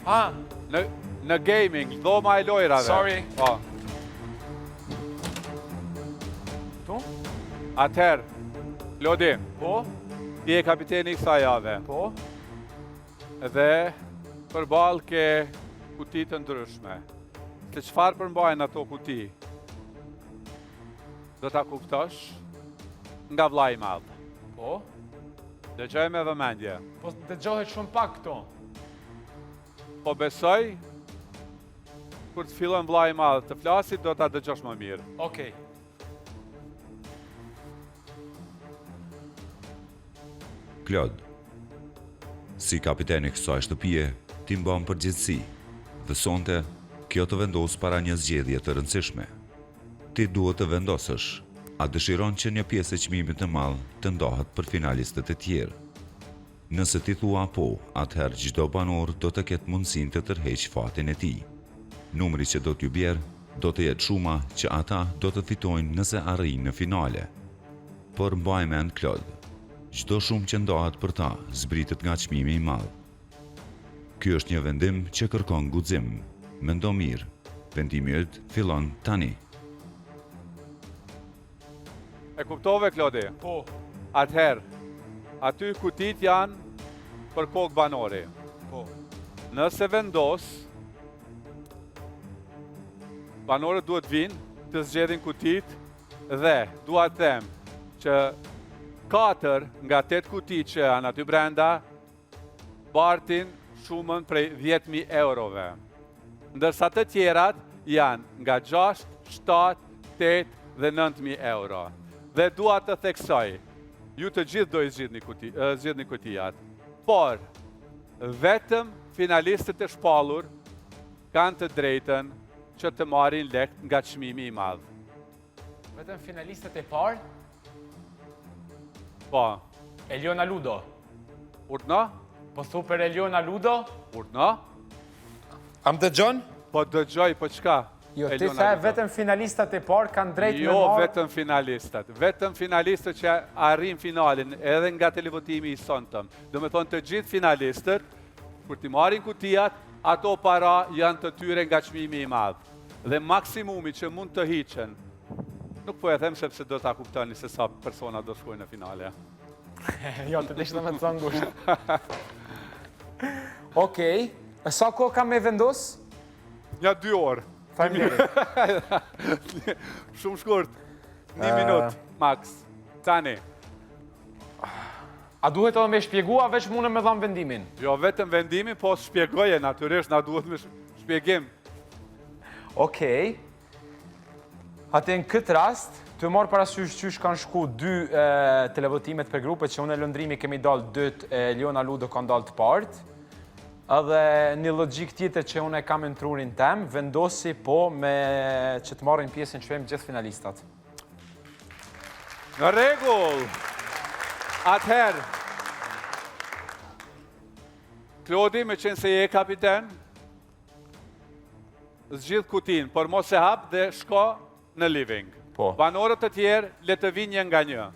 Në gaming, dhoma e lojrave. Sorry. Po. Tu? Atëherë, Klodi, Po? ti e kapiteni i kësaj jave. Po? Dhe përballë ke kuti të ndryshme. Se çfarë përmbajnë ato kuti? Do ta kuptosh nga vllai i madh. Po? Dëgjoj me vëmendje. Po dëgjohet shumë pak këto. Po besoj, kur të fillon vllai i madh të flasit, do ta dëgjosh më mirë. Okej. Klod, si kapiteni kësaj shtëpie, ti mban përgjegjësi dhe sonte kjo të vendos para një zgjedhje të rëndësishme. Ti duhet të vendosësh, a dëshiron që një pjesë e çmimit të madh të ndahet për finalistët e tjerë. Nëse ti thua po, atëherë çdo banor do të ketë mundësinë të tërheqë fatin e tij. Numri që do t'ju bjerë do të jetë shuma që ata do të fitojnë nëse arrijnë në finale. Por mbaj mend Klod, çdo shumë që ndahet për ta zbritet nga çmimi i madh. Ky është një vendim që kërkon guxim. Mendo mirë, vendimi yt fillon tani. E kuptove, Klodi? Po. Atëherë, aty kutit janë për kokë banori. Po. Nëse vendos, banorët duhet vinë të zgjedhin kutit dhe dua të them që 4 nga 8 kuti që janë aty brenda bartin shumën prej 10.000 eurove. Ndërsa të tjerat janë nga 6, 7, 8 dhe 9.000 euro. Dhe dua të theksoj, ju të gjithë do i zgjidhni kutijat, por vetëm finalistët e shpallur kanë të drejtën që të marrin lek nga çmimi i madh. Vetëm finalistët e parë? Po, Eliona Ludo. urdhno? Po thu për Eliona Ludo? Urdhno? Am dëgjon? Po dëgjoj, po çka? Jo, ti Eliona the Ludo. vetëm finalistat e parë kanë drejt me Jo, marrë. vetëm finalistat. Vetëm finalistët që arrin finalin edhe nga televotimi i sonte. Do me thonë të gjithë finalistët, kur ti marrin kutijat, ato para janë të tyre nga çmimi i madh. Dhe maksimumi që mund të hiqen, nuk po e them sepse do ta kuptoni se sa persona do shkojnë në finale. Jo, të dishtë me të thonë ngusht. Okej. Sa kohë kam me vendos? Një 2 orë. Faleminderit. Shumë shkurt. 1 minutë, max. Tani. A duhet edhe me shpjegua, veç mune me dhamë vendimin? Jo, vetëm vendimin, po shpjegoje, natyrisht, na duhet me shpjegim. Okej. Atë në këtë rast, të marë parasysh qysh kanë shku 2 televotimet për grupe, që unë e lëndrimi kemi dalë 2, Eliona Ludo kanë dalë të partë, edhe një logjik tjetër që unë e kam në trurin tem, vendosi po me që të marrin pjesën që gjithë finalistat. Në rregull. Atëherë, Klodi, me qenë se je kapiten, zgjidh kutin, por mos e hap dhe shko në living. Po. Banorët të tjerë le të vinë një nga një.